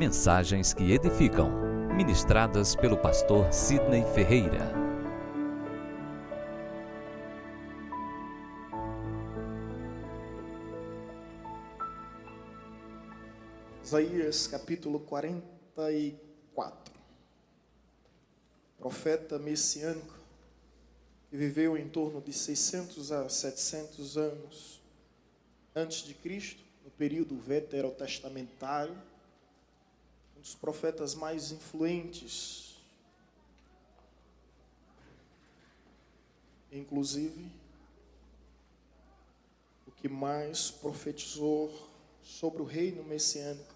Mensagens que edificam, ministradas pelo pastor Sidney Ferreira. Isaías capítulo 44. Profeta messiânico que viveu em torno de 600 a 700 anos antes de Cristo, no período veterotestamentário, um dos profetas mais influentes, inclusive o que mais profetizou sobre o reino messiânico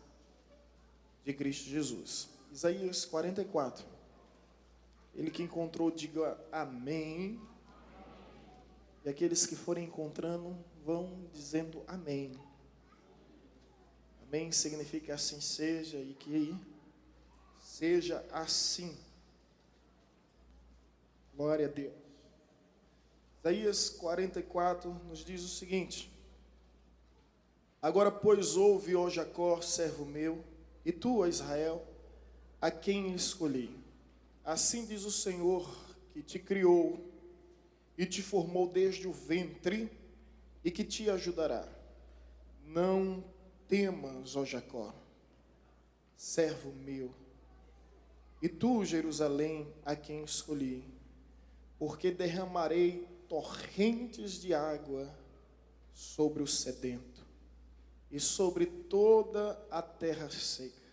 de Cristo Jesus. Isaías 44. Ele que encontrou, diga amém. E aqueles que forem encontrando, vão dizendo amém. Amém significa assim seja e que seja assim. Glória a Deus. Isaías 44 nos diz o seguinte: agora, pois, ouve, ó Jacó, servo meu, e tu, ó Israel, a quem escolhi. Assim diz o Senhor, que te criou e te formou desde o ventre e que te ajudará. Não temas, ó Jacó, servo meu, e tu, Jerusalém, a quem escolhi, porque derramarei torrentes de água sobre o sedento e sobre toda a terra seca.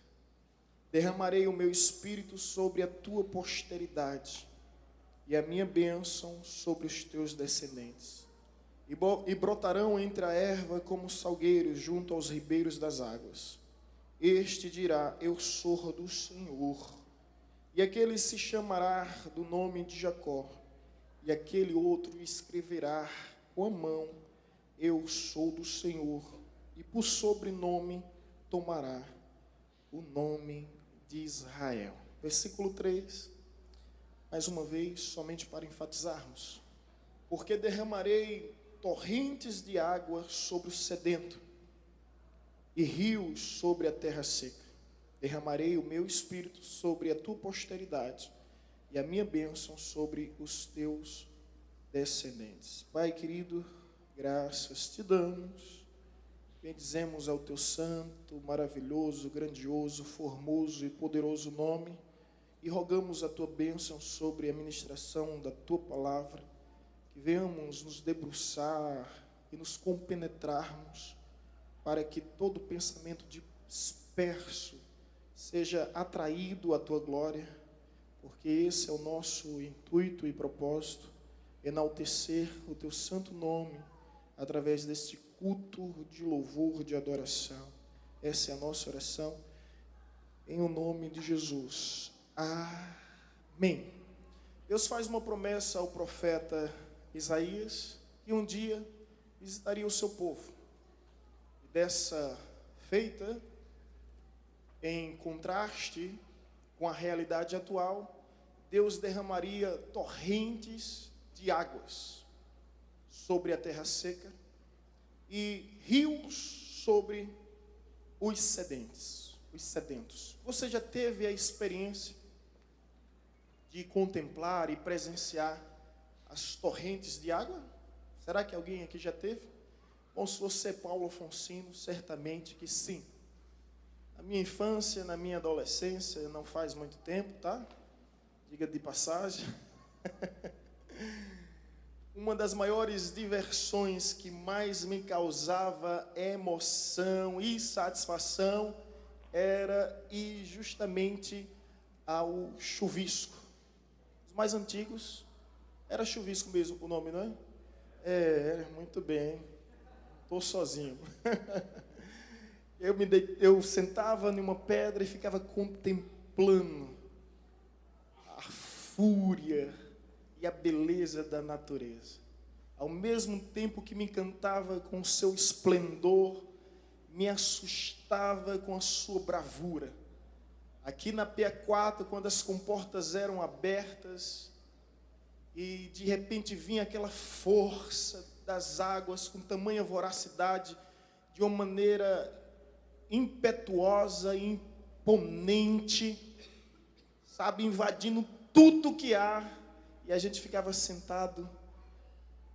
Derramarei o meu espírito sobre a tua posteridade e a minha bênção sobre os teus descendentes. E brotarão entre a erva como salgueiros junto aos ribeiros das águas. Este dirá: eu sou do Senhor. E aquele se chamará do nome de Jacó. E aquele outro escreverá com a mão: eu sou do Senhor. E por sobrenome tomará o nome de Israel. Versículo 3, mais uma vez, somente para enfatizarmos. Porque derramarei torrentes de água sobre o sedento e rios sobre a terra seca. Derramarei o meu espírito sobre a tua posteridade e a minha bênção sobre os teus descendentes. Pai querido, graças te damos. Bendizemos ao teu santo, maravilhoso, grandioso, formoso e poderoso nome e rogamos a tua bênção sobre a ministração da tua palavra, que venhamos nos debruçar e nos compenetrarmos para que todo pensamento disperso seja atraído à tua glória, porque esse é o nosso intuito e propósito, enaltecer o teu santo nome através deste culto de louvor, de adoração. Essa é a nossa oração, em o nome de Jesus. Amém. Deus faz uma promessa ao profeta Isaías, que um dia visitaria o seu povo. E dessa feita, em contraste com a realidade atual, Deus derramaria torrentes de águas sobre a terra seca e rios sobre os sedentos. Você já teve a experiência de contemplar e presenciar as torrentes de água? Será que alguém aqui já teve? Bom, se você é Paulo Afonsino, certamente que sim. Na minha infância, na minha adolescência, não faz muito tempo, tá? Diga de passagem. Uma das maiores diversões que mais me causava emoção e satisfação era ir justamente ao chuvisco. Os mais antigos, era chuvisco mesmo o nome, não é? Muito bem, estou sozinho. Eu sentava numa pedra e ficava contemplando a fúria e a beleza da natureza. Ao mesmo tempo que me encantava com o seu esplendor, me assustava com a sua bravura. Aqui na PA4, quando as comportas eram abertas e de repente vinha aquela força das águas com tamanha voracidade, de uma maneira impetuosa e imponente, sabe, invadindo tudo que há, e a gente ficava sentado,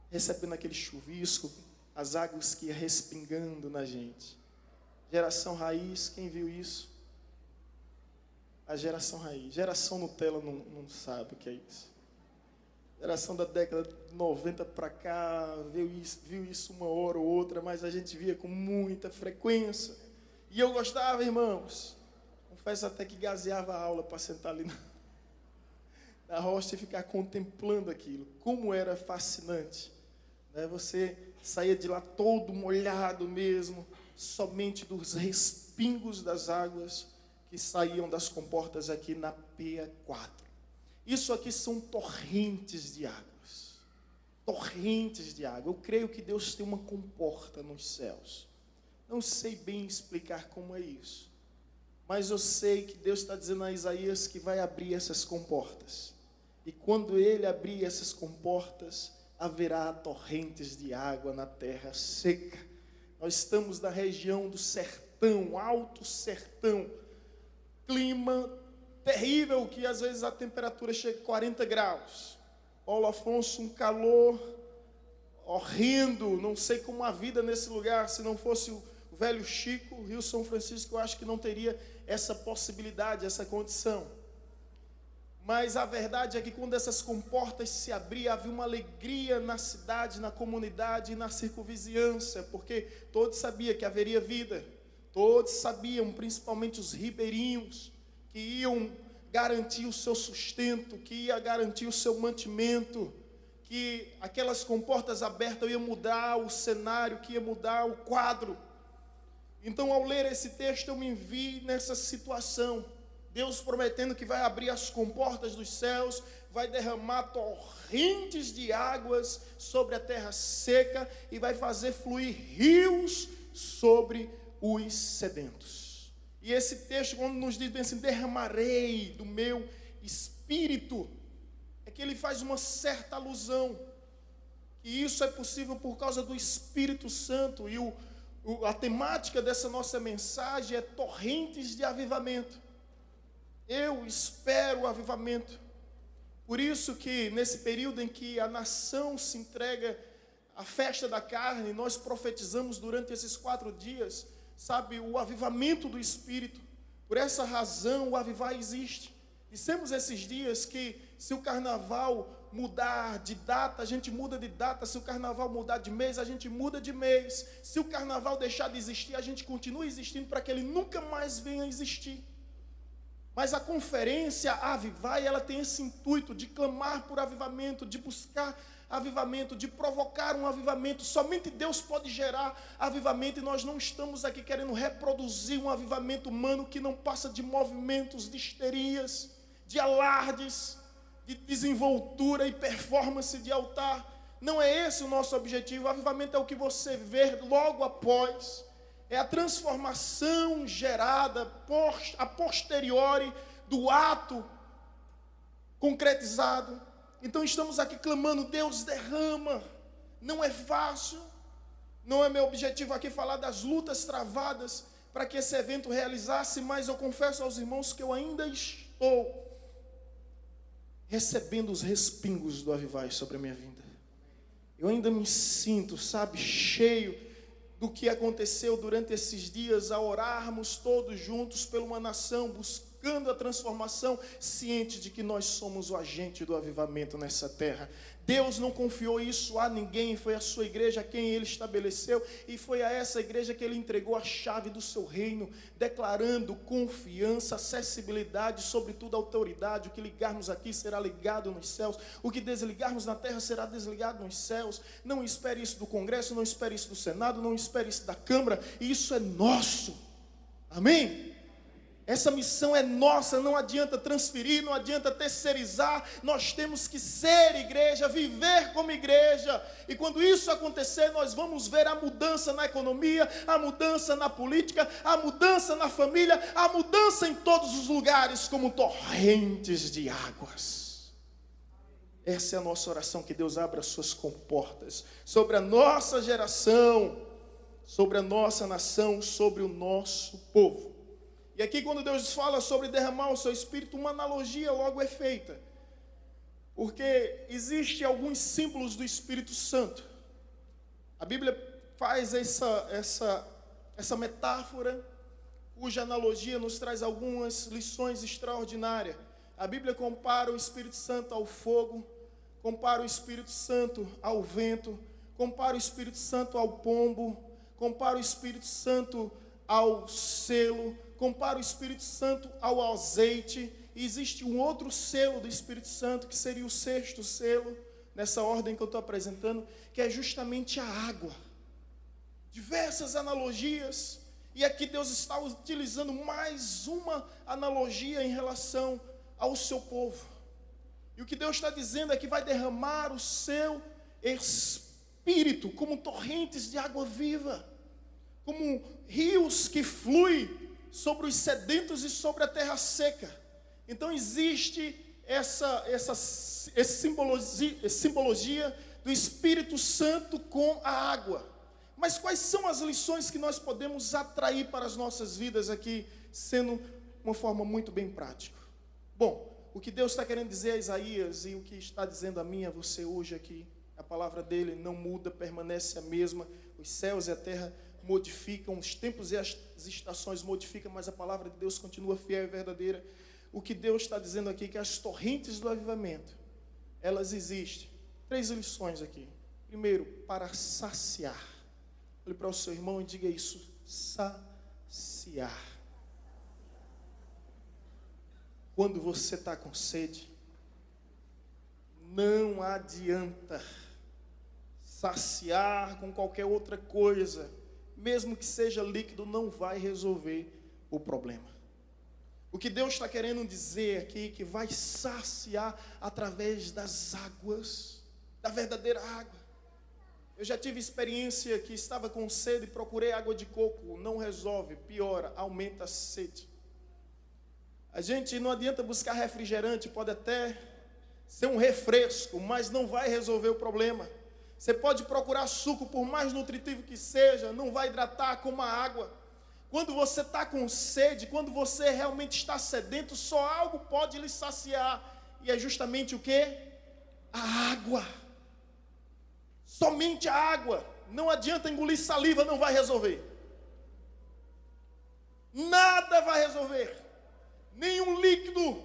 recebendo aquele chuvisco, as águas que ia respingando na gente. Geração raiz, quem viu isso? A geração raiz. Geração Nutella não sabe o que é isso. Geração da década de 90 para cá, viu isso uma hora ou outra, mas a gente via com muita frequência. E eu gostava, irmãos. Confesso até que gazeava a aula para sentar ali na rocha e ficar contemplando aquilo. Como era fascinante. Né? Você saía de lá todo molhado mesmo, somente dos respingos das águas que saíam das comportas aqui na PA4. Isso aqui são torrentes de águas. Torrentes de água. Eu creio que Deus tem uma comporta nos céus. Não sei bem explicar como é isso. Mas eu sei que Deus está dizendo a Isaías que vai abrir essas comportas. E quando Ele abrir essas comportas, haverá torrentes de água na terra seca. Nós estamos na região do sertão, alto sertão. Clima terrível, que às vezes a temperatura chega a 40 graus. Paulo Afonso, um calor horrendo. Não sei como a vida nesse lugar, se não fosse o velho Chico, o Rio São Francisco, eu acho que não teria essa possibilidade, essa condição. Mas a verdade é que quando essas comportas se abriam, havia uma alegria na cidade, na comunidade e na circunvizinhança, porque todos sabiam que haveria vida. Todos sabiam, principalmente os ribeirinhos, que iam garantir o seu sustento, que ia garantir o seu mantimento, que aquelas comportas abertas iam mudar o cenário, que ia mudar o quadro. Então, ao ler esse texto, eu me vi nessa situação. Deus prometendo que vai abrir as comportas dos céus, vai derramar torrentes de águas sobre a terra seca e vai fazer fluir rios sobre os sedentos. E esse texto, quando nos diz bem assim, derramarei do meu espírito, é que ele faz uma certa alusão, que isso é possível por causa do Espírito Santo, e a temática dessa nossa mensagem é torrentes de avivamento. Eu espero o avivamento. Por isso que nesse período em que a nação se entrega à festa da carne, nós profetizamos durante esses 4 dias, sabe, o avivamento do Espírito. Por essa razão o avivar existe. Dissemos esses dias que se o carnaval mudar de data, a gente muda de data. Se o carnaval mudar de mês, a gente muda de mês. Se o carnaval deixar de existir, a gente continua existindo para que ele nunca mais venha a existir. Mas a conferência Avivar, ela tem esse intuito de clamar por avivamento, de buscar avivamento, de provocar um avivamento. Somente Deus pode gerar avivamento, e nós não estamos aqui querendo reproduzir um avivamento humano que não passa de movimentos, de histerias, de alardes, de desenvoltura e performance de altar. Não é esse o nosso objetivo. O avivamento é o que você vê logo após. É a transformação gerada a posteriori do ato concretizado. Então estamos aqui clamando, Deus derrama. Não é fácil. Não é meu objetivo aqui falar das lutas travadas para que esse evento realizasse, mas eu confesso aos irmãos que eu ainda estou recebendo os respingos do avivai sobre a minha vida. Eu ainda me sinto, sabe, cheio do que aconteceu durante esses dias, a orarmos todos juntos por uma nação, buscando a transformação, ciente de que nós somos o agente do avivamento nessa terra. Deus não confiou isso a ninguém, foi a sua igreja quem Ele estabeleceu, e foi a essa igreja que Ele entregou a chave do seu reino, declarando confiança, acessibilidade, sobretudo autoridade. O que ligarmos aqui será ligado nos céus, o que desligarmos na terra será desligado nos céus. Não espere isso do Congresso, não espere isso do Senado, não espere isso da Câmara, isso é nosso. Amém? Essa missão é nossa, não adianta transferir, não adianta terceirizar. Nós temos que ser igreja, viver como igreja. E quando isso acontecer, nós vamos ver a mudança na economia, a mudança na política, a mudança na família, a mudança em todos os lugares, como torrentes de águas. Essa é a nossa oração, que Deus abra as suas comportas sobre a nossa geração, sobre a nossa nação, sobre o nosso povo. E aqui quando Deus fala sobre derramar o seu Espírito, uma analogia logo é feita. Porque existem alguns símbolos do Espírito Santo. A Bíblia faz essa metáfora, cuja analogia nos traz algumas lições extraordinárias. A Bíblia compara o Espírito Santo ao fogo, compara o Espírito Santo ao vento, compara o Espírito Santo ao pombo, compara o Espírito Santo ao selo, compara o Espírito Santo ao azeite. E existe um outro selo do Espírito Santo, que seria o sexto selo, nessa ordem que eu estou apresentando, que é justamente a água. Diversas analogias, e aqui Deus está utilizando mais uma analogia em relação ao seu povo. E o que Deus está dizendo é que vai derramar o seu Espírito como torrentes de água viva, como rios que fluem sobre os sedentos e sobre a terra seca. Então existe essa simbologia do Espírito Santo com a água. Mas quais são as lições que nós podemos atrair para as nossas vidas aqui, sendo uma forma muito bem prática? Bom, o que Deus está querendo dizer a Isaías e o que está dizendo a mim e a você hoje aqui, a palavra dele não muda, permanece a mesma. Os céus e a terra modificam, os tempos e as estações modificam, mas a palavra de Deus continua fiel e verdadeira. O que Deus está dizendo aqui é que as torrentes do avivamento, elas existem. 3 lições aqui. Primeiro, para saciar. Olhe para o seu irmão e diga isso: saciar. Quando você está com sede, não adianta saciar com qualquer outra coisa, mesmo que seja líquido, não vai resolver o problema. O que Deus está querendo dizer aqui, que vai saciar através das águas, da verdadeira água. Eu já tive experiência que estava com sede e procurei água de coco, não resolve, piora, aumenta a sede. A gente não adianta buscar refrigerante, pode até ser um refresco, mas não vai resolver o problema. Você pode procurar suco, por mais nutritivo que seja, não vai hidratar como a água. Quando você está com sede, quando você realmente está sedento, só algo pode lhe saciar. E é justamente o quê? A água. Somente a água. Não adianta engolir saliva, não vai resolver. Nada vai resolver. Nenhum líquido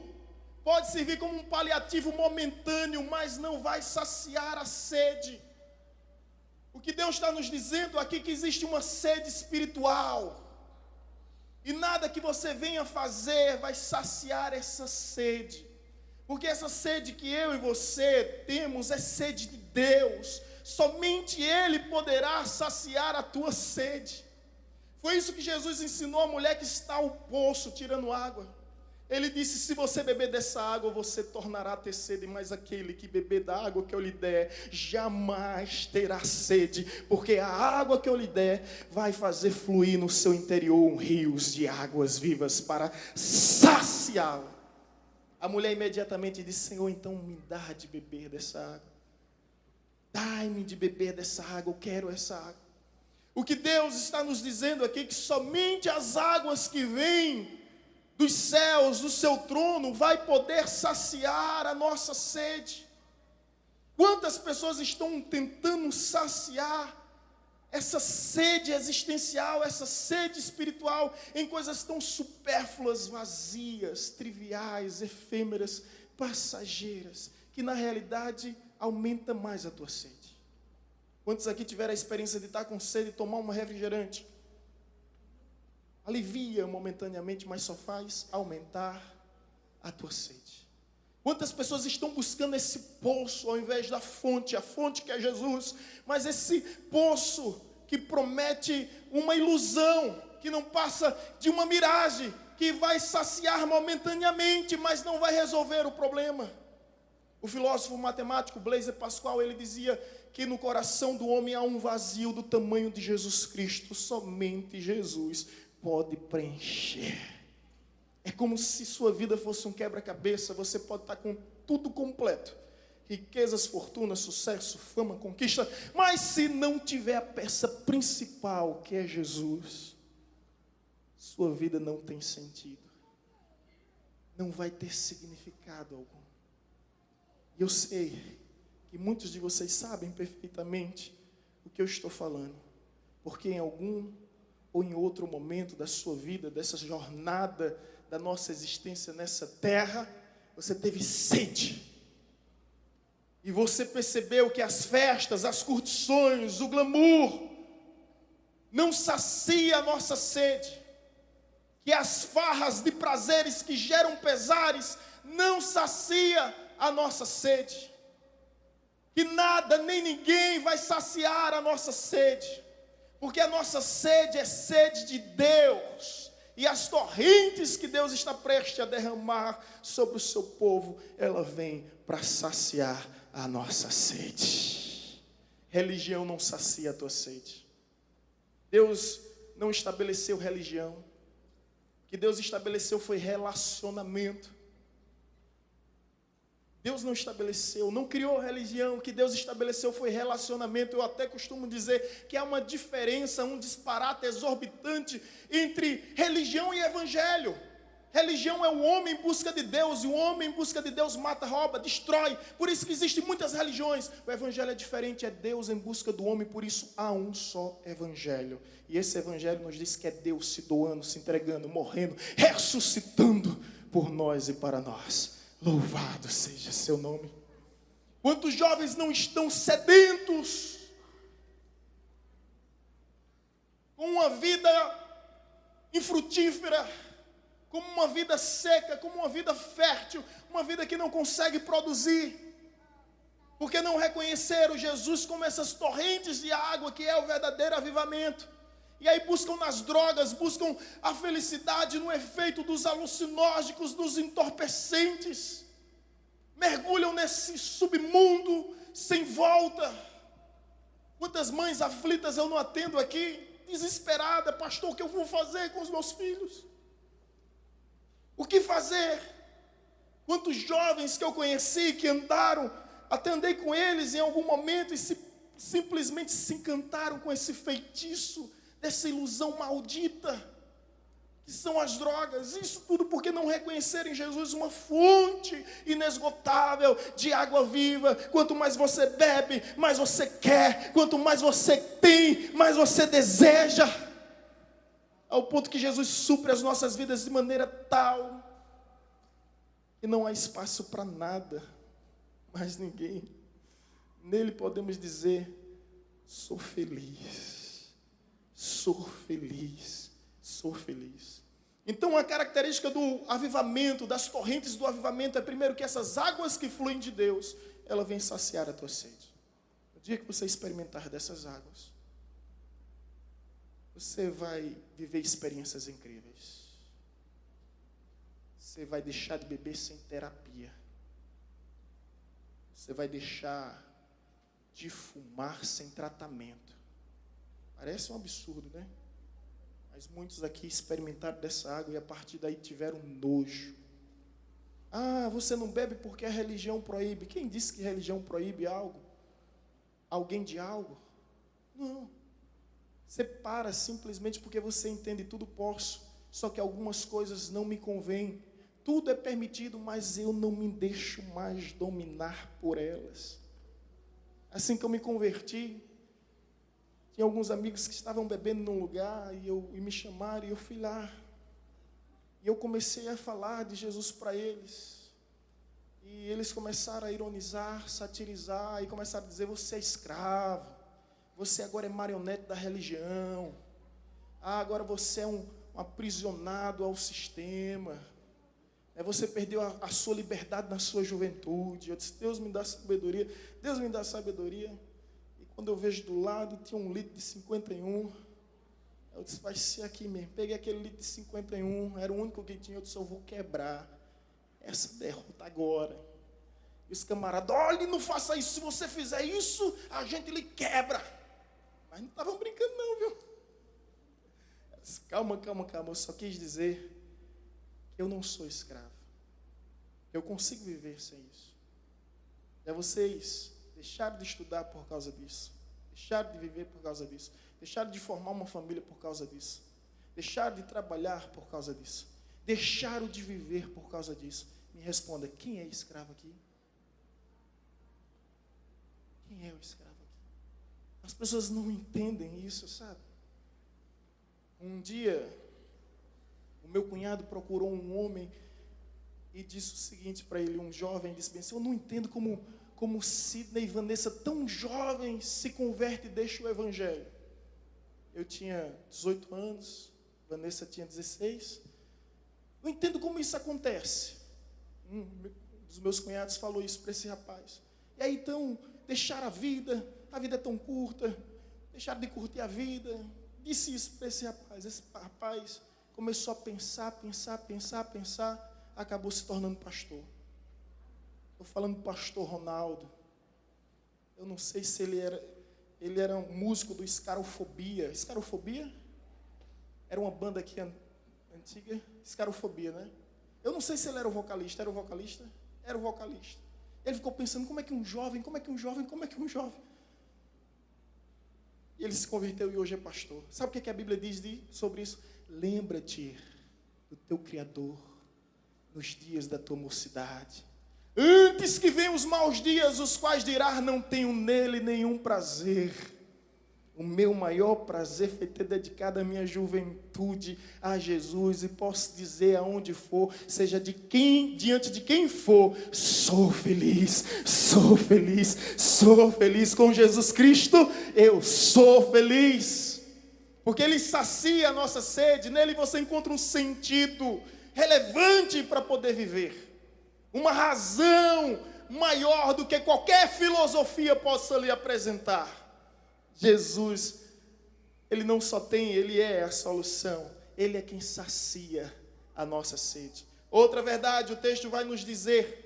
pode servir como um paliativo momentâneo, mas não vai saciar a sede. O que Deus está nos dizendo aqui é que existe uma sede espiritual. E nada que você venha fazer vai saciar essa sede. Porque essa sede que eu e você temos é sede de Deus. Somente Ele poderá saciar a tua sede. Foi isso que Jesus ensinou a mulher que está ao poço tirando água. Ele disse: se você beber dessa água, você tornará a ter sede, mas aquele que beber da água que eu lhe der, jamais terá sede, porque a água que eu lhe der vai fazer fluir no seu interior rios de águas vivas para saciá-lo. A mulher imediatamente disse: Senhor, então me dá de beber dessa água. Dai-me de beber dessa água, eu quero essa água. O que Deus está nos dizendo aqui é que somente as águas que vêm dos céus, do seu trono, vai poder saciar a nossa sede. Quantas pessoas estão tentando saciar essa sede existencial, essa sede espiritual, em coisas tão supérfluas, vazias, triviais, efêmeras, passageiras, que na realidade aumenta mais a tua sede. Quantos aqui tiveram a experiência de estar com sede e tomar um refrigerante? Alivia momentaneamente, mas só faz aumentar a tua sede. Quantas pessoas estão buscando esse poço ao invés da fonte, a fonte que é Jesus, mas esse poço que promete uma ilusão, que não passa de uma miragem, que vai saciar momentaneamente, mas não vai resolver o problema. O filósofo matemático Blaise Pascal, ele dizia que no coração do homem há um vazio do tamanho de Jesus Cristo, somente Jesus pode preencher. É como se sua vida fosse um quebra-cabeça. Você pode estar com tudo completo, riquezas, fortuna, sucesso, fama, conquista, mas se não tiver a peça principal, que é Jesus, sua vida não tem sentido. Não vai ter significado algum. E eu sei que muitos de vocês sabem perfeitamente o que eu estou falando. Porque em algum ou em outro momento da sua vida, dessa jornada da nossa existência nessa terra, você teve sede. E você percebeu que as festas, as curtições, o glamour não sacia a nossa sede. Que as farras de prazeres que geram pesares não sacia a nossa sede. Que nada nem ninguém vai saciar a nossa sede. Porque a nossa sede é sede de Deus. E as torrentes que Deus está prestes a derramar sobre o seu povo, ela vem para saciar a nossa sede. Religião não sacia a tua sede. Deus não estabeleceu religião. O que Deus estabeleceu foi relacionamento. Deus não estabeleceu, não criou religião. O que Deus estabeleceu foi relacionamento. Eu até costumo dizer que há uma diferença, um disparate exorbitante entre religião e evangelho. Religião é o homem em busca de Deus, e o homem em busca de Deus mata, rouba, destrói. Por isso que existem muitas religiões. O evangelho é diferente, é Deus em busca do homem, por isso há um só evangelho. E esse evangelho nos diz que é Deus se doando, se entregando, morrendo, ressuscitando por nós e para nós. Louvado seja seu nome. Quantos jovens não estão sedentos com uma vida infrutífera, como uma vida seca, como uma vida fértil, uma vida que não consegue produzir, porque não reconheceram Jesus como essas torrentes de água que é o verdadeiro avivamento. E aí buscam nas drogas, buscam a felicidade no efeito dos alucinógenos, dos entorpecentes. Mergulham nesse submundo sem volta. Quantas mães aflitas eu não atendo aqui, desesperada: pastor, o que eu vou fazer com os meus filhos? O que fazer? Quantos jovens que eu conheci, que andaram, até andei com eles em algum momento e simplesmente se encantaram com esse feitiço, dessa ilusão maldita, que são as drogas. Isso tudo porque não reconheceram em Jesus uma fonte inesgotável de água viva. Quanto mais você bebe, mais você quer. Quanto mais você tem, mais você deseja. Ao ponto que Jesus supre as nossas vidas de maneira tal que não há espaço para nada, mais ninguém. Nele podemos dizer: sou feliz, sou feliz, sou feliz. Então a característica do avivamento, das torrentes do avivamento, é primeiro que essas águas que fluem de Deus, ela vem saciar a tua sede. No dia que você experimentar dessas águas, você vai viver experiências incríveis. Você vai deixar de beber sem terapia. Você vai deixar de fumar sem tratamento. Parece um absurdo, né? Mas muitos aqui experimentaram dessa água e a partir daí tiveram nojo. Ah, você não bebe porque a religião proíbe. Quem disse que religião proíbe algo? Alguém de algo? Não. Você para simplesmente porque você entende: tudo posso, só que algumas coisas não me convêm. Tudo é permitido, mas eu não me deixo mais dominar por elas. Assim que eu me converti, tinha alguns amigos que estavam bebendo num lugar e me chamaram e eu fui lá. E eu comecei a falar de Jesus para eles. E eles começaram a ironizar, satirizar e começaram a dizer: você é escravo, você agora é marionete da religião, agora você é um aprisionado ao sistema, você perdeu a sua liberdade na sua juventude. Eu disse: Deus me dá sabedoria, Deus me dá sabedoria. E quando eu vejo do lado, tinha um litro de 51, eu disse: vai ser aqui mesmo. Peguei aquele litro de 51, era o único que tinha. Eu disse: eu vou quebrar essa derrota agora. E os camaradas: olha, não faça isso, se você fizer isso, a gente lhe quebra. Mas não estavam brincando não, viu? Eu disse: calma, eu só quis dizer que eu não sou escravo. Eu consigo viver sem isso. É vocês deixaram de estudar por causa disso, deixaram de viver por causa disso, deixaram de formar uma família por causa disso, deixaram de trabalhar por causa disso, deixaram de viver por causa disso. Me responda, quem é escravo aqui? Quem é o escravo aqui? As pessoas não entendem isso, sabe? Um dia, o meu cunhado procurou um homem e disse o seguinte para ele, um jovem, disse bem assim, eu não entendo como Sidney e Vanessa, tão jovens, se converte e deixa o evangelho. Eu tinha 18 anos, Vanessa tinha 16. Não entendo como isso acontece. Um dos meus cunhados falou isso para esse rapaz. E aí então, deixaram a vida é tão curta, deixaram de curtir a vida. Disse isso para esse rapaz. Esse rapaz começou a pensar, acabou se tornando pastor. Estou falando do pastor Ronaldo. Eu não sei se ele era um músico do Escarofobia. Escarofobia? Era uma banda aqui antiga. Escarofobia, né? Eu não sei se ele era o vocalista. Era o vocalista? Era o vocalista. Ele ficou pensando, como é que um jovem... E ele se converteu e hoje é pastor. Sabe o que a Bíblia diz sobre isso? Lembra-te do teu Criador nos dias da tua mocidade. Antes que venham os maus dias, os quais dirás, não tenho nele nenhum prazer. O meu maior prazer foi ter dedicado a minha juventude a Jesus. E posso dizer aonde for, seja diante de quem for, sou feliz com Jesus Cristo, eu sou feliz. Porque Ele sacia a nossa sede, nele você encontra um sentido relevante para poder viver. Uma razão maior do que qualquer filosofia possa lhe apresentar. Jesus, Ele não só Ele é a solução. Ele é quem sacia a nossa sede. Outra verdade, o texto vai nos dizer,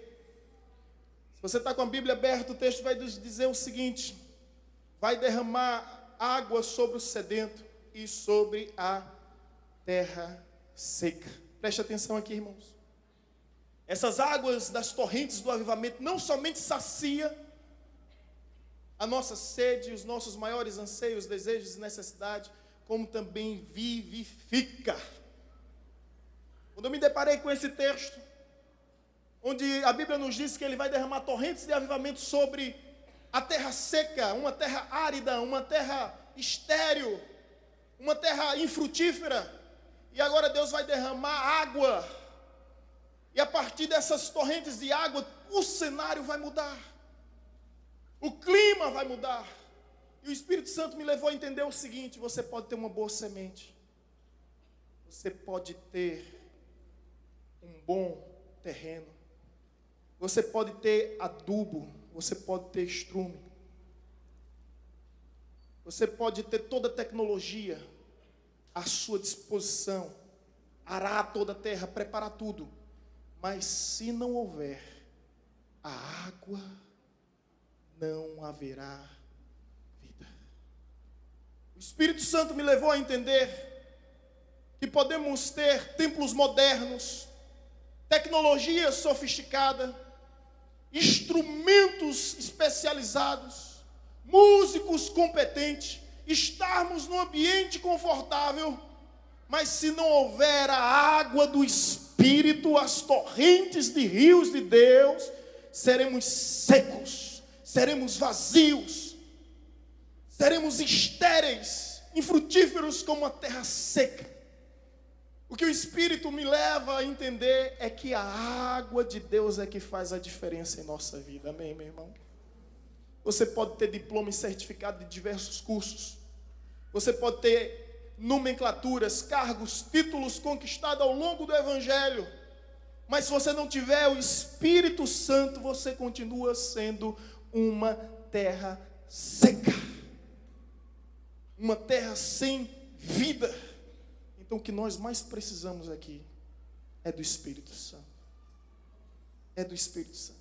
se você está com a Bíblia aberta, o texto vai nos dizer o seguinte, vai derramar água sobre o sedento e sobre a terra seca. Preste atenção aqui, irmãos. Essas águas das torrentes do avivamento não somente sacia a nossa sede, os nossos maiores anseios, desejos e necessidades, como também vivifica. Quando eu me deparei com esse texto, onde a Bíblia nos diz que Ele vai derramar torrentes de avivamento sobre a terra seca, uma terra árida, uma terra estéril, uma terra infrutífera, e agora Deus vai derramar água, e a partir dessas torrentes de água, o cenário vai mudar. O clima vai mudar. E o Espírito Santo me levou a entender o seguinte, você pode ter uma boa semente. Você pode ter um bom terreno. Você pode ter adubo. Você pode ter estrume. Você pode ter toda a tecnologia à sua disposição. Arar toda a terra, preparar tudo. Mas se não houver a água, não haverá vida. O Espírito Santo me levou a entender que podemos ter templos modernos, tecnologia sofisticada, instrumentos especializados, músicos competentes, estarmos num ambiente confortável, mas se não houver a água do Espírito, as torrentes de rios de Deus, seremos secos, seremos vazios, seremos estéreis, infrutíferos como a terra seca. O que o Espírito me leva a entender é que a água de Deus é que faz a diferença em nossa vida. Amém, meu irmão? Você pode ter diploma e certificado de diversos cursos. Você pode ter nomenclaturas, cargos, títulos conquistados ao longo do Evangelho. Mas se você não tiver o Espírito Santo, você continua sendo uma terra seca. Uma terra sem vida. Então o que nós mais precisamos aqui é do Espírito Santo. É do Espírito Santo.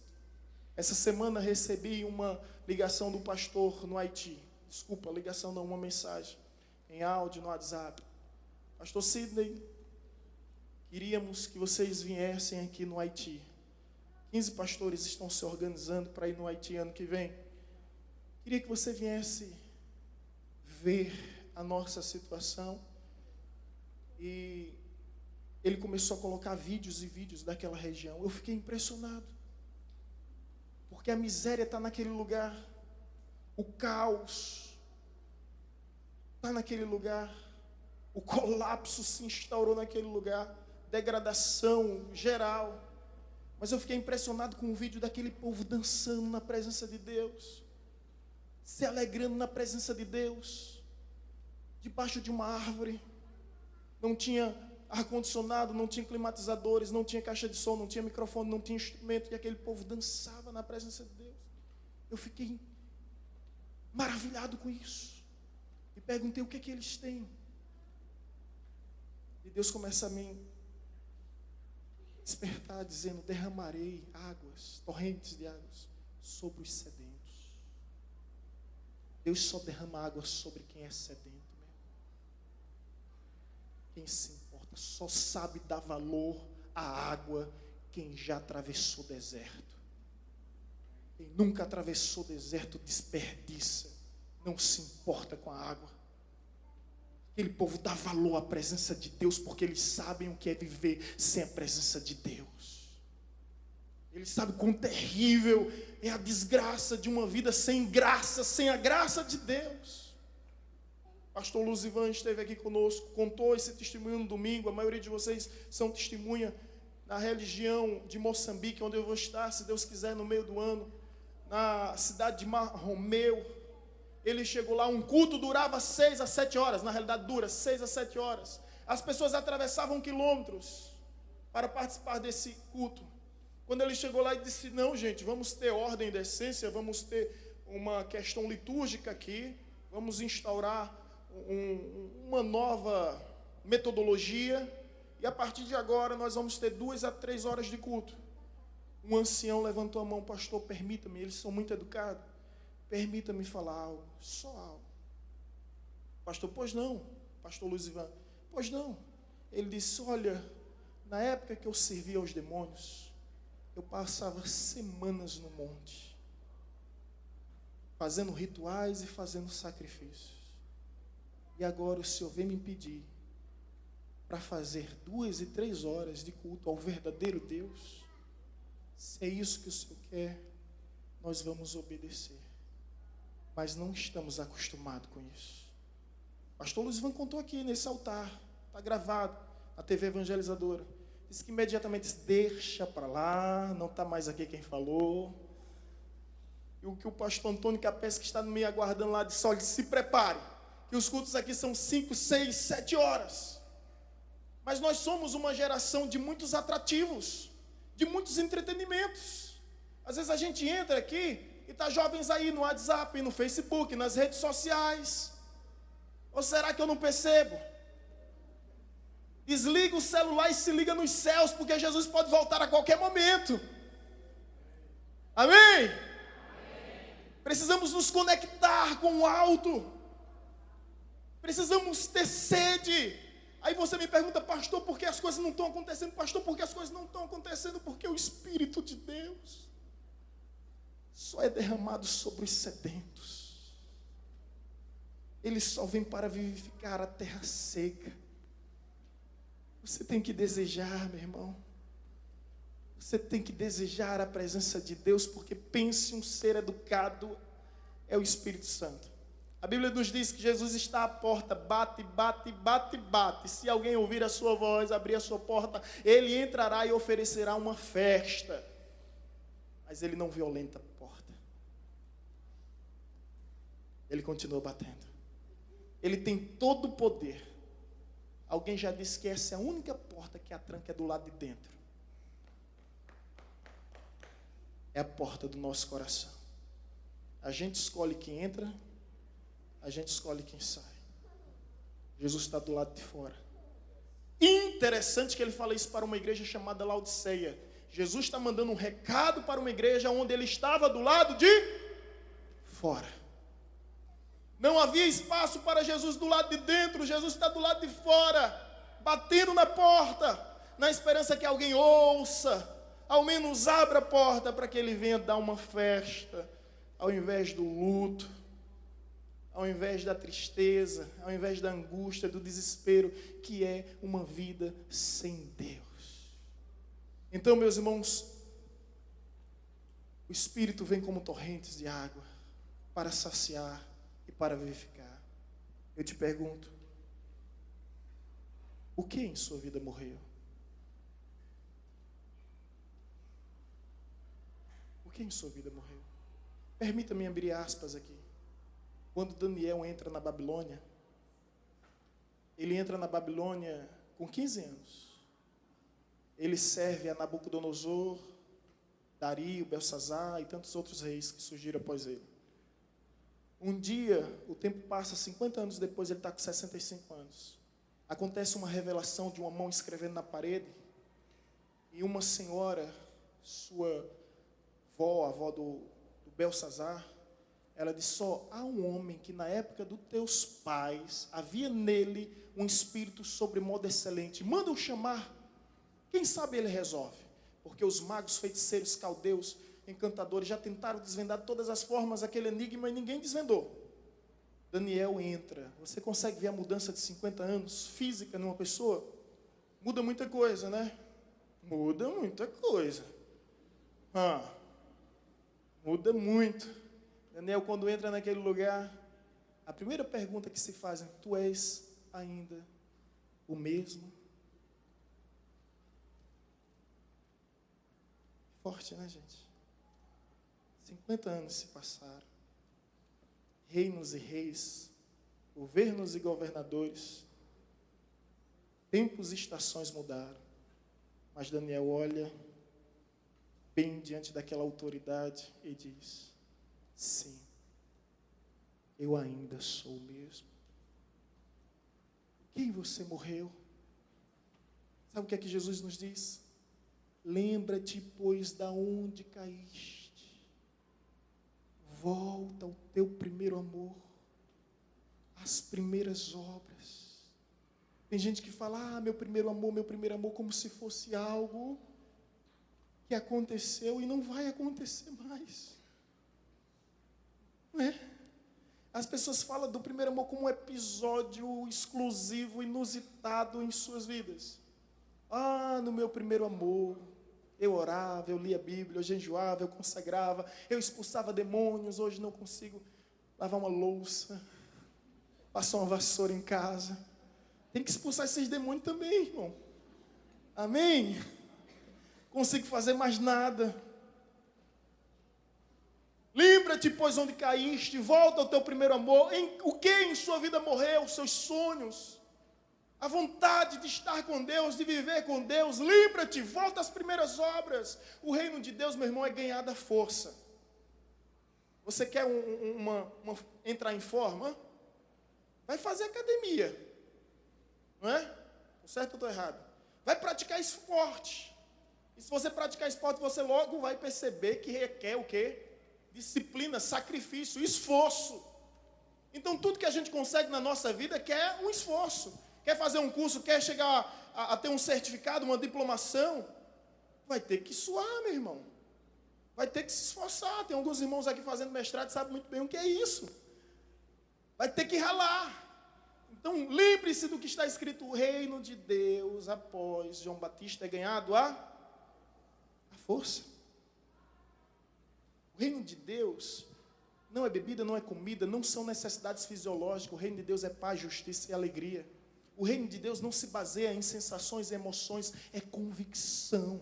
Essa semana recebi uma ligação do pastor no Haiti. Desculpa, ligação não, uma mensagem. Em áudio no WhatsApp. Pastor Sidney, queríamos que vocês viessem aqui no Haiti. 15 pastores estão se organizando para ir no Haiti ano que vem. Queria que você viesse ver a nossa situação. E ele começou a colocar vídeos e vídeos daquela região. Eu fiquei impressionado. Porque a miséria está naquele lugar. O caos está naquele lugar. O colapso se instaurou naquele lugar. Degradação geral. Mas eu fiquei impressionado com o vídeo daquele povo dançando na presença de Deus. Se alegrando na presença de Deus. Debaixo de uma árvore. Não tinha ar-condicionado, não tinha climatizadores, não tinha caixa de som, não tinha microfone, não tinha instrumento. E aquele povo dançava na presença de Deus. Eu fiquei maravilhado com isso. E perguntei o que é que eles têm. E Deus começa a me despertar, dizendo: derramarei águas, torrentes de águas, sobre os sedentos. Deus só derrama água sobre quem é sedento. Quem se importa, só sabe dar valor à água quem já atravessou o deserto. Quem nunca atravessou o deserto desperdiça, não se importa com a água. Aquele povo dá valor à presença de Deus porque eles sabem o que é viver sem a presença de Deus. Eles sabem quão terrível é a desgraça de uma vida sem graça, sem a graça de Deus. Pastor Luzivan esteve aqui conosco, contou esse testemunho no domingo. A maioria de vocês são testemunha na religião de Moçambique, onde eu vou estar, se Deus quiser, no meio do ano, na cidade de Marromeu. Ele chegou lá, um culto durava 6 a 7 horas, na realidade dura 6 a 7 horas. As pessoas atravessavam quilômetros para participar desse culto. Quando ele chegou lá e disse: não, gente, vamos ter ordem e decência, vamos ter uma questão litúrgica aqui, vamos instaurar uma nova metodologia, e a partir de agora nós vamos ter 2 a 3 horas de culto. Um ancião levantou a mão: pastor, permita-me, eles são muito educados, permita-me falar algo, só algo. Pastor, pois não. Pastor Luiz Ivan, pois não. Ele disse: olha, na época que eu servia aos demônios, eu passava semanas no monte, fazendo rituais e fazendo sacrifícios. E agora o Senhor vem me pedir para fazer 2 e 3 horas de culto ao verdadeiro Deus. Se é isso que o Senhor quer, nós vamos obedecer. Mas não estamos acostumados com isso. Pastor Luiz Ivan contou aqui nesse altar, está gravado na TV Evangelizadora. Disse que imediatamente disse: deixa para lá, não está mais aqui quem falou. E o que o pastor Antônio Capes, que está no meio aguardando lá, disse: olha, se prepare, que os cultos aqui são 5, 6, 7 horas. Mas nós somos uma geração de muitos atrativos, de muitos entretenimentos. Às vezes a gente entra aqui e está jovens aí no WhatsApp, no Facebook, nas redes sociais. Ou será que eu não percebo? Desliga o celular e se liga nos céus, porque Jesus pode voltar a qualquer momento. Amém? Precisamos nos conectar com o alto. Precisamos ter sede. Aí você me pergunta: pastor, por que as coisas não estão acontecendo? Pastor, por que as coisas não estão acontecendo? Porque o Espírito de Deus só é derramado sobre os sedentos. Ele só vem para vivificar a terra seca. Você tem que desejar, meu irmão. Você tem que desejar a presença de Deus, porque pense, um ser educado é o Espírito Santo. A Bíblia nos diz que Jesus está à porta, bate, bate, bate, bate. Se alguém ouvir a sua voz, abrir a sua porta, ele entrará e oferecerá uma festa. Mas ele não violenta a porta. Ele continua batendo. Ele tem todo o poder. Alguém já disse que essa é a única porta que a tranca é do lado de dentro. É a porta do nosso coração. A gente escolhe quem entra, a gente escolhe quem sai. Jesus está do lado de fora. Interessante que ele fala isso para uma igreja chamada Laodiceia. Jesus está mandando um recado para uma igreja onde ele estava do lado de fora. Não havia espaço para Jesus do lado de dentro. Jesus está do lado de fora, batendo na porta, na esperança que alguém ouça, ao menos abra a porta para que ele venha dar uma festa, ao invés do luto, ao invés da tristeza, ao invés da angústia, do desespero, que é uma vida sem Deus. Então, meus irmãos, o Espírito vem como torrentes de água para saciar e para vivificar. Eu te pergunto, o que em sua vida morreu? O que em sua vida morreu? Permita-me abrir aspas aqui. Quando Daniel entra na Babilônia, ele entra na Babilônia com 15 anos. Ele serve a Nabucodonosor, Dario, Belsazar e tantos outros reis que surgiram após ele. Um dia, o tempo passa, 50 anos depois, ele está com 65 anos. Acontece uma revelação de uma mão escrevendo na parede, e uma senhora, sua avó, a avó do Belsazar, ela disse: só há um homem que na época dos teus pais havia nele um espírito sobremodo excelente. Manda-o chamar, quem sabe ele resolve. Porque os magos, feiticeiros, caldeus, encantadores já tentaram desvendar de todas as formas aquele enigma e ninguém desvendou. Daniel entra. Você consegue ver a mudança de 50 anos física numa pessoa? Muda muita coisa, né? Muda muita coisa. Muda muito. Daniel, quando entra naquele lugar, a primeira pergunta que se faz é: tu és ainda o mesmo? Forte, né, gente? 50 anos se passaram. Reinos e reis, governos e governadores, tempos e estações mudaram. Mas Daniel olha bem diante daquela autoridade e diz: sim, eu ainda sou o mesmo. Quem você morreu? Sabe o que é que Jesus nos diz? Lembra-te, pois, da onde caíste. Volta ao teu primeiro amor, às primeiras obras. Tem gente que fala: meu primeiro amor, como se fosse algo que aconteceu e não vai acontecer mais. Não é? As pessoas falam do primeiro amor como um episódio exclusivo, inusitado em suas vidas. No meu primeiro amor, eu orava, eu lia a Bíblia, eu jejuava, eu consagrava, eu expulsava demônios. Hoje não consigo lavar uma louça, passar uma vassoura em casa. Tem que expulsar esses demônios também, irmão. Amém? Consigo fazer mais nada. Lembra-te, pois, onde caíste, volta ao teu primeiro amor. O que em sua vida morreu? Os seus sonhos, a vontade de estar com Deus, de viver com Deus. Lembra-te, volta às primeiras obras. O reino de Deus, meu irmão, é ganhar da força. Você quer entrar em forma? Vai fazer academia. Não é? Estou certo ou estou errado? Vai praticar esporte. E se você praticar esporte, você logo vai perceber que requer o quê? Disciplina, sacrifício, esforço. Então tudo que a gente consegue na nossa vida quer um esforço. Quer fazer um curso, quer chegar a ter um certificado, uma diplomação, vai ter que suar, meu irmão. Vai ter que se esforçar. Tem alguns irmãos aqui fazendo mestrado, sabem muito bem o que é isso. Vai ter que ralar. Então lembre-se do que está escrito: o reino de Deus, após João Batista, é ganhado a força. O reino de Deus não é bebida, não é comida, não são necessidades fisiológicas. O reino de Deus é paz, justiça e alegria. O reino de Deus não se baseia em sensações e emoções, é convicção.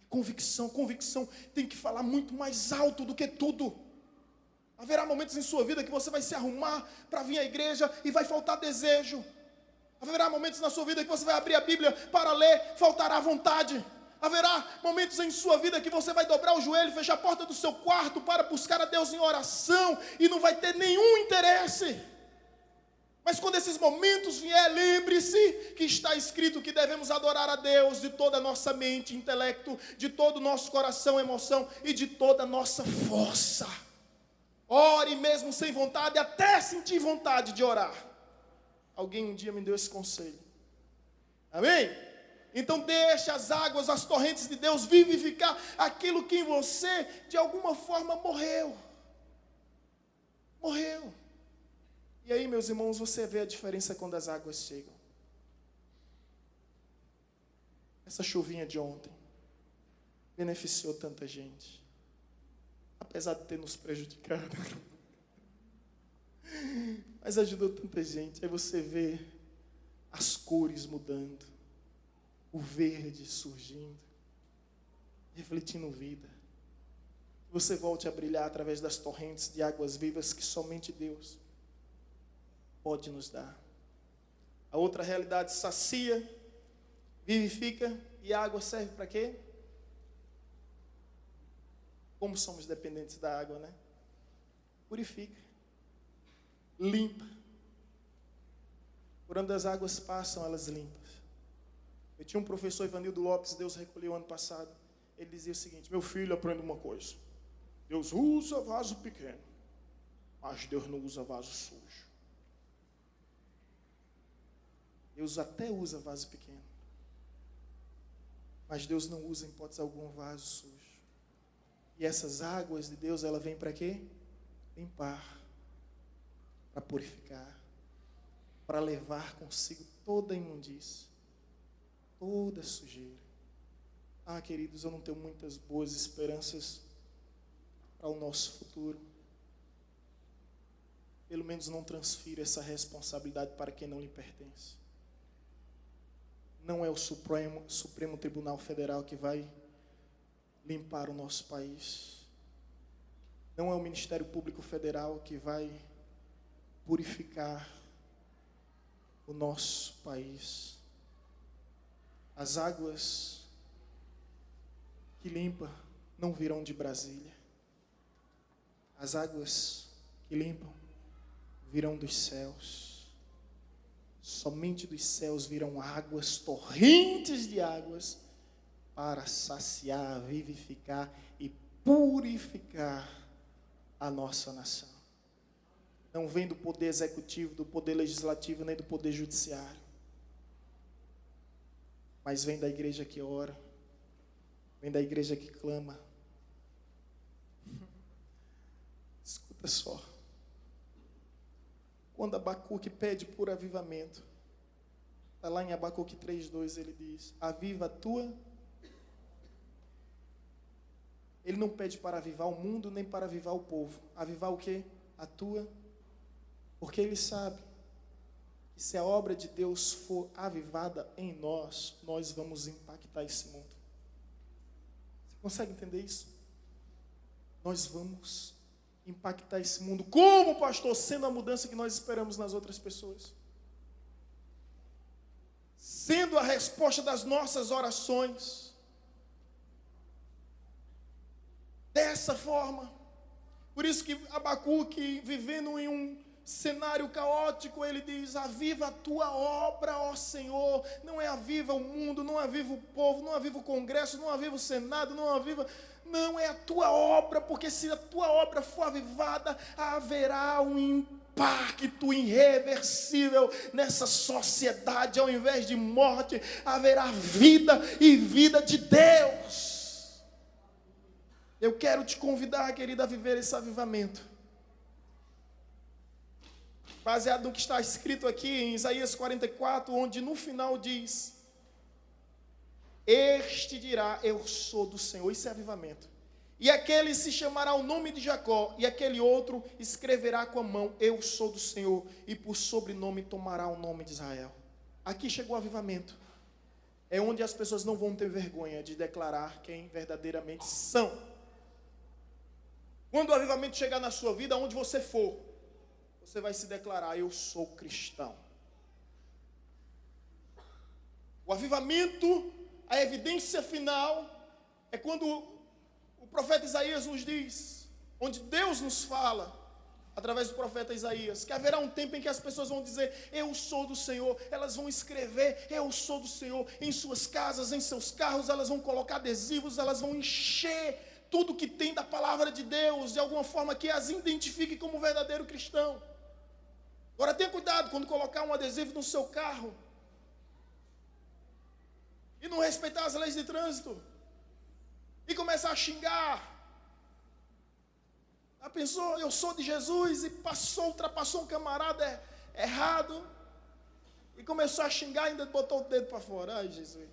Convicção, convicção tem que falar muito mais alto do que tudo. Haverá momentos em sua vida que você vai se arrumar para vir à igreja e vai faltar desejo. Haverá momentos na sua vida que você vai abrir a Bíblia para ler, faltará vontade. Haverá momentos em sua vida que você vai dobrar o joelho, fechar a porta do seu quarto para buscar a Deus em oração e não vai ter nenhum interesse. Mas quando esses momentos vier, lembre-se que está escrito que devemos adorar a Deus de toda a nossa mente, intelecto, de todo o nosso coração, emoção e de toda a nossa força. Ore mesmo sem vontade, até sentir vontade de orar. Alguém um dia me deu esse conselho. Amém? Então deixe as águas, as torrentes de Deus vivificar aquilo que em você de alguma forma morreu. Morreu. E aí, meus irmãos, você vê a diferença quando as águas chegam. Essa chuvinha de ontem beneficiou tanta gente, apesar de ter nos prejudicado. Mas ajudou tanta gente. Aí você vê as cores mudando, o verde surgindo, refletindo vida. Você volte a brilhar através das torrentes de águas vivas que somente Deus pode nos dar. A outra realidade sacia, vivifica, e a água serve para quê? Como somos dependentes da água, né? Purifica, limpa. Por onde as águas passam, elas limpam. Eu tinha um professor, Ivanildo Lopes, Deus recolheu ano passado. Ele dizia o seguinte: meu filho, aprenda uma coisa. Deus usa vaso pequeno, mas Deus não usa vaso sujo. Deus até usa vaso pequeno, mas Deus não usa em hipótese algum vaso sujo. E essas águas de Deus, ela vem para quê? Limpar, para purificar, para levar consigo toda a imundícia, toda a sujeira. Ah, queridos, eu não tenho muitas boas esperanças para o nosso futuro. Pelo menos não transfira essa responsabilidade para quem não lhe pertence. Não é o Supremo Tribunal Federal que vai limpar o nosso país. Não é o Ministério Público Federal que vai purificar o nosso país. As águas que limpa não virão de Brasília. As águas que limpam virão dos céus. Somente dos céus virão águas, torrentes de águas, para saciar, vivificar e purificar a nossa nação. Não vem do poder executivo, do poder legislativo, nem do poder judiciário. Mas vem da igreja que ora, vem da igreja que clama. Escuta só. Quando Abacuque pede por avivamento, está lá em Abacuque 3:2, ele diz: aviva a tua. Ele não pede para avivar o mundo, nem para avivar o povo. Avivar o quê? A tua. Porque ele sabe que se a obra de Deus for avivada em nós, nós vamos impactar esse mundo. Você consegue entender isso? Nós vamos impactar esse mundo. Como, pastor? Sendo a mudança que nós esperamos nas outras pessoas. Sendo a resposta das nossas orações. Dessa forma. Por isso que Abacuque, vivendo em um cenário caótico, ele diz: aviva a tua obra, ó Senhor. Não é aviva o mundo, não aviva o povo, não aviva o Congresso, não aviva o Senado, não é a tua obra, porque se a tua obra for avivada, haverá um impacto irreversível nessa sociedade. Ao invés de morte, haverá vida e vida de Deus. Eu quero te convidar, querida, a viver esse avivamento. Baseado no que está escrito aqui em Isaías 44, onde no final diz: este dirá, eu sou do Senhor. Isso é avivamento. E aquele se chamará o nome de Jacó, e aquele outro escreverá com a mão, eu sou do Senhor, e por sobrenome tomará o nome de Israel. Aqui chegou o avivamento. É onde as pessoas não vão ter vergonha de declarar quem verdadeiramente são. Quando o avivamento chegar na sua vida, onde você for, você vai se declarar: eu sou cristão. O avivamento, a evidência final, é quando o profeta Isaías nos diz, onde Deus nos fala, através do profeta Isaías, que haverá um tempo em que as pessoas vão dizer: eu sou do Senhor. Elas vão escrever: eu sou do Senhor, em suas casas, em seus carros. Elas vão colocar adesivos, elas vão encher tudo que tem da palavra de Deus, de alguma forma que as identifique como verdadeiro cristão. Agora tenha cuidado quando colocar um adesivo no seu carro e não respeitar as leis de trânsito e começar a xingar a pensou? Eu sou de Jesus e ultrapassou um camarada errado e começou a xingar e ainda botou o dedo para fora. Ai, Jesus.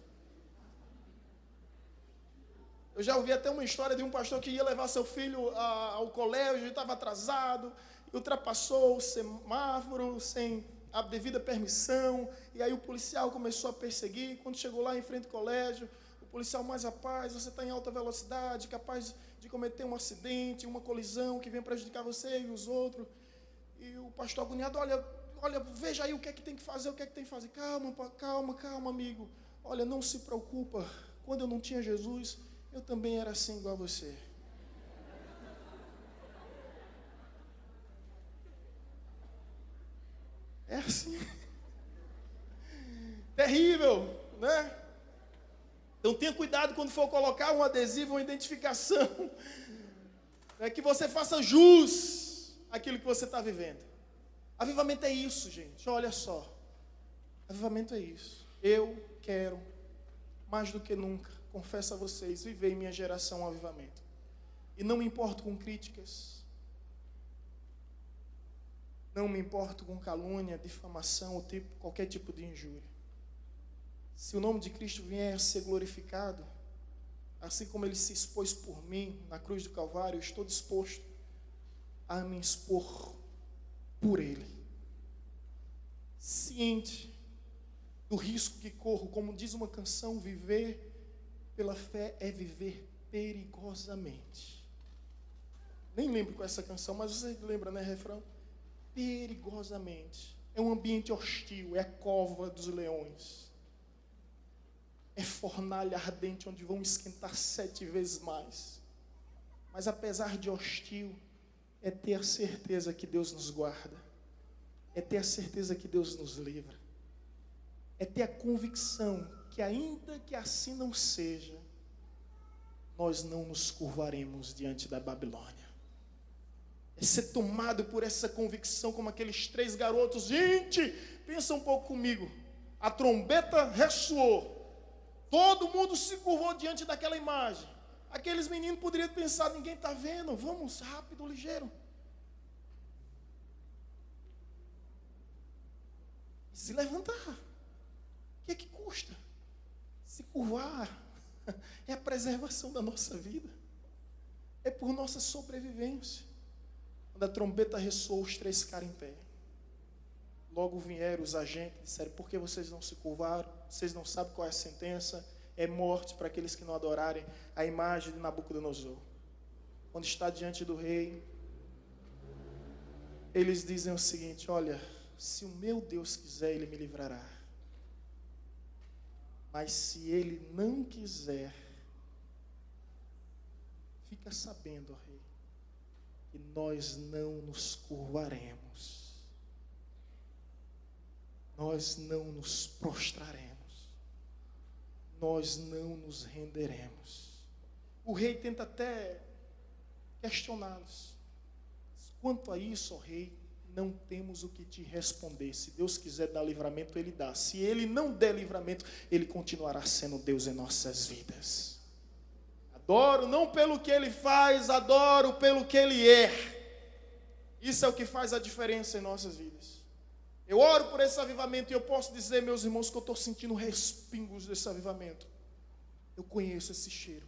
Eu já ouvi até uma história de um pastor que ia levar seu filho ao colégio, estava atrasado, e ultrapassou o semáforo sem a devida permissão, e aí o policial começou a perseguir. Quando chegou lá em frente ao colégio, o policial: mais rapaz, você está em alta velocidade, capaz de cometer um acidente, uma colisão que vem prejudicar você e os outros. E o pastor agoniado: olha, veja aí o que é que tem que fazer, Calma, amigo. Olha, não se preocupa, quando eu não tinha Jesus, eu também era assim igual a você. É assim. Terrível, né? Então tenha cuidado quando for colocar um adesivo, uma identificação, que você faça jus àquilo que você está vivendo. Avivamento é isso, gente. Olha só. Avivamento é isso. Eu quero, mais do que nunca, confesso a vocês, viver em minha geração um avivamento. E não me importo com críticas. Não me importo com calúnia, difamação ou qualquer tipo de injúria. Se o nome de Cristo vier a ser glorificado, assim como Ele se expôs por mim na cruz do Calvário, eu estou disposto a me expor por Ele. Ciente do risco que corro, como diz uma canção, viver pela fé é viver perigosamente. Nem lembro qual é essa canção, mas você lembra, né, refrão? Perigosamente. É um ambiente hostil, é a cova dos leões. É fornalha ardente onde vão esquentar 7 vezes mais. Mas apesar de hostil, é ter a certeza que Deus nos guarda. É ter a certeza que Deus nos livra. É ter a convicção que ainda que assim não seja, nós não nos curvaremos diante da Babilônia. É ser tomado por essa convicção como aqueles 3 garotos. Gente, pensa um pouco comigo. A trombeta ressoou. Todo mundo se curvou diante daquela imagem. Aqueles meninos poderiam pensar: ninguém está vendo, vamos rápido, ligeiro. E se levantar. O que é que custa? Se curvar é a preservação da nossa vida. É por nossa sobrevivência. Quando a trombeta ressoou, os 3 ficaram em pé. Logo vieram os agentes e disseram: por que vocês não se curvaram? Vocês não sabem qual é a sentença? É morte para aqueles que não adorarem a imagem de Nabucodonosor. Quando está diante do rei, eles dizem o seguinte: olha, se o meu Deus quiser, Ele me livrará. Mas se Ele não quiser, fica sabendo, ó rei, que nós não nos curvaremos. Nós não nos prostraremos. Nós não nos renderemos. O rei tenta até questioná-los. Quanto a isso, ó rei, não temos o que te responder. Se Deus quiser dar livramento, Ele dá. Se Ele não der livramento, Ele continuará sendo Deus em nossas vidas. Adoro não pelo que Ele faz, adoro pelo que Ele é. Isso é o que faz a diferença em nossas vidas. Eu oro por esse avivamento e eu posso dizer, meus irmãos, que eu estou sentindo respingos desse avivamento. Eu conheço esse cheiro.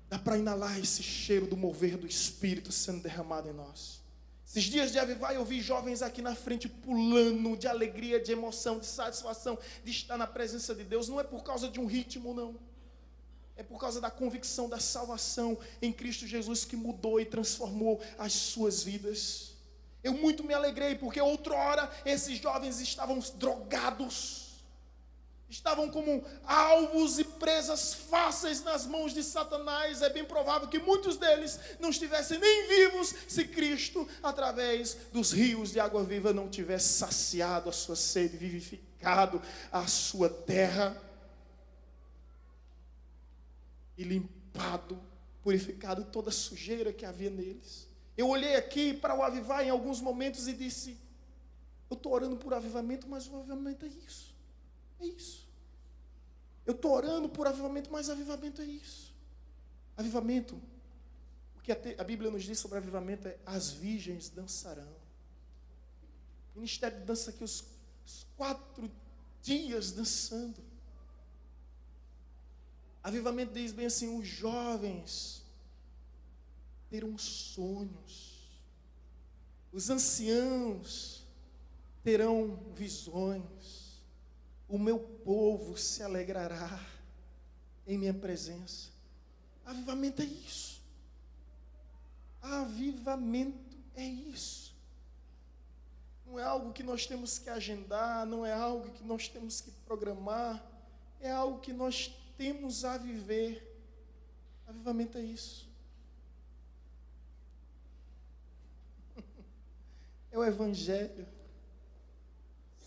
Dá para inalar esse cheiro do mover do Espírito sendo derramado em nós. Esses dias de avivar, eu vi jovens aqui na frente pulando de alegria, de emoção, de satisfação, de estar na presença de Deus. Não é por causa de um ritmo, não. É por causa da convicção da salvação em Cristo Jesus que mudou e transformou as suas vidas. Eu muito me alegrei, porque outrora esses jovens estavam drogados, estavam como alvos e presas fáceis nas mãos de Satanás. É bem provável que muitos deles não estivessem nem vivos se Cristo, através dos rios de água viva, não tivesse saciado a sua sede, vivificado a sua terra e limpado, purificado toda a sujeira que havia neles. Eu olhei aqui para o avivar em alguns momentos e disse: eu estou orando por avivamento, mas o avivamento é isso. É isso. Eu estou orando por avivamento, mas avivamento é isso. Avivamento, o que a Bíblia nos diz sobre avivamento é: as virgens dançarão. O ministério de dança aqui, os 4 dias dançando. Avivamento diz bem assim: os jovens terão sonhos, os anciãos terão visões, o meu povo se alegrará em minha presença. Avivamento é isso. Avivamento é isso. Não é algo que nós temos que agendar, não é algo que nós temos que programar, é algo que nós temos a viver. Avivamento é isso. É o Evangelho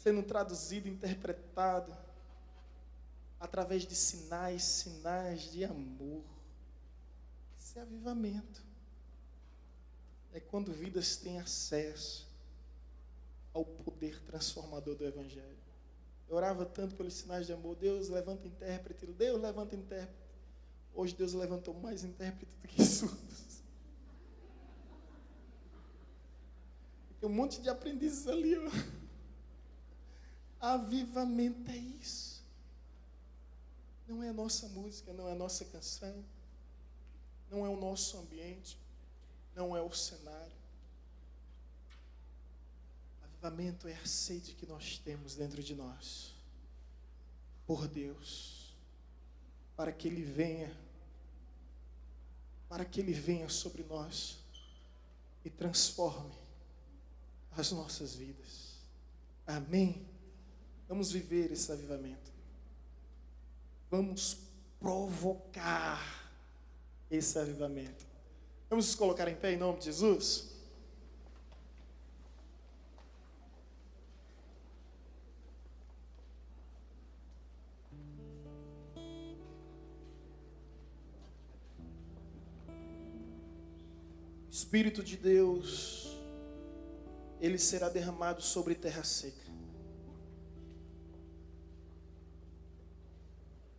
sendo traduzido, interpretado através de sinais de amor. Isso é avivamento. É quando vidas têm acesso ao poder transformador do Evangelho. Eu orava tanto pelos sinais de amor. Deus levanta intérprete, Deus levanta intérprete. Hoje Deus levantou mais intérprete do que surdos. Tem um monte de aprendizes ali, ó. Avivamento é isso. Não é a nossa música, não é a nossa canção, não é o nosso ambiente, não é o cenário. Avivamento é a sede que nós temos dentro de nós, por Deus, para que Ele venha sobre nós e transforme as nossas vidas. Amém? Vamos viver esse avivamento. Vamos provocar esse avivamento. Vamos nos colocar em pé em nome de Jesus? Espírito de Deus, Ele será derramado sobre terra seca.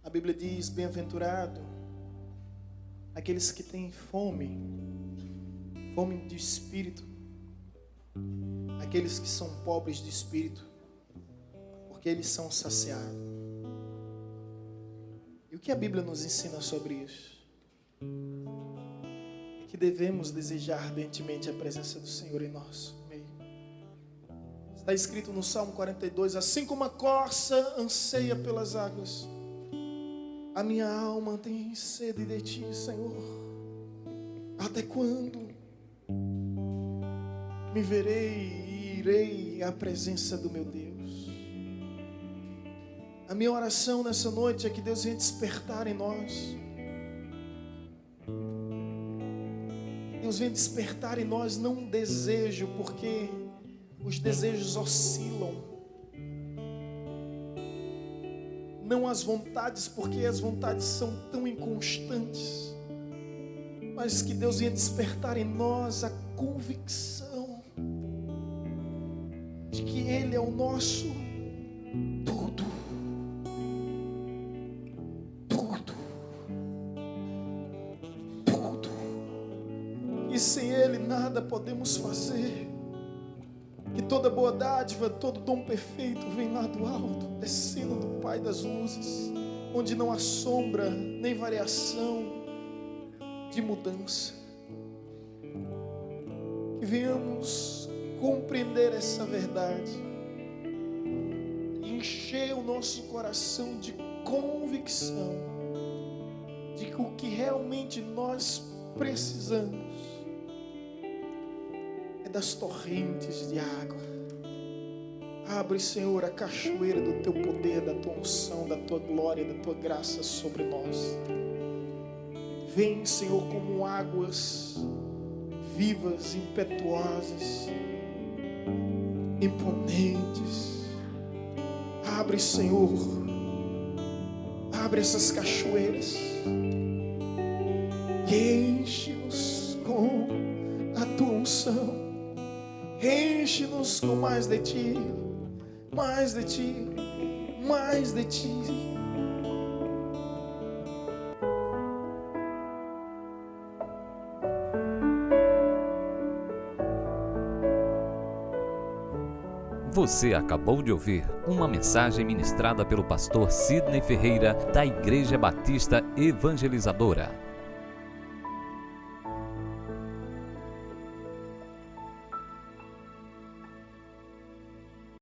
A Bíblia diz: bem-aventurado aqueles que têm fome de espírito, aqueles que são pobres de espírito, porque eles são saciados. E o que a Bíblia nos ensina sobre isso? Que devemos desejar ardentemente a presença do Senhor em nosso meio. Está escrito no Salmo 42: assim como a corça anseia pelas águas, a minha alma tem sede de Ti, Senhor. Até quando me verei e irei à presença do meu Deus? A minha oração nessa noite é que Deus venha despertar em nós. Deus venha despertar em nós não um desejo, porque os desejos oscilam. Não as vontades, porque as vontades são tão inconstantes. Mas que Deus venha despertar em nós a convicção de que Ele é o nosso tudo. Tudo. Tudo. E sem Ele nada podemos fazer. Que toda boa dádiva, todo dom perfeito vem lá do alto, descendo do Pai das luzes, onde não há sombra nem variação de mudança. Que venhamos compreender essa verdade e encher o nosso coração de convicção de que o que realmente nós precisamos das torrentes de água. Abre, Senhor, a cachoeira do Teu poder, da Tua unção, da Tua glória, da Tua graça sobre nós. Vem, Senhor, como águas vivas, impetuosas, imponentes. Abre, Senhor, abre essas cachoeiras e enche-nos com a Tua unção. Enche-nos com mais de Ti, mais de Ti, mais de Ti. Você acabou de ouvir uma mensagem ministrada pelo pastor Sidney Ferreira, da Igreja Batista Evangelizadora.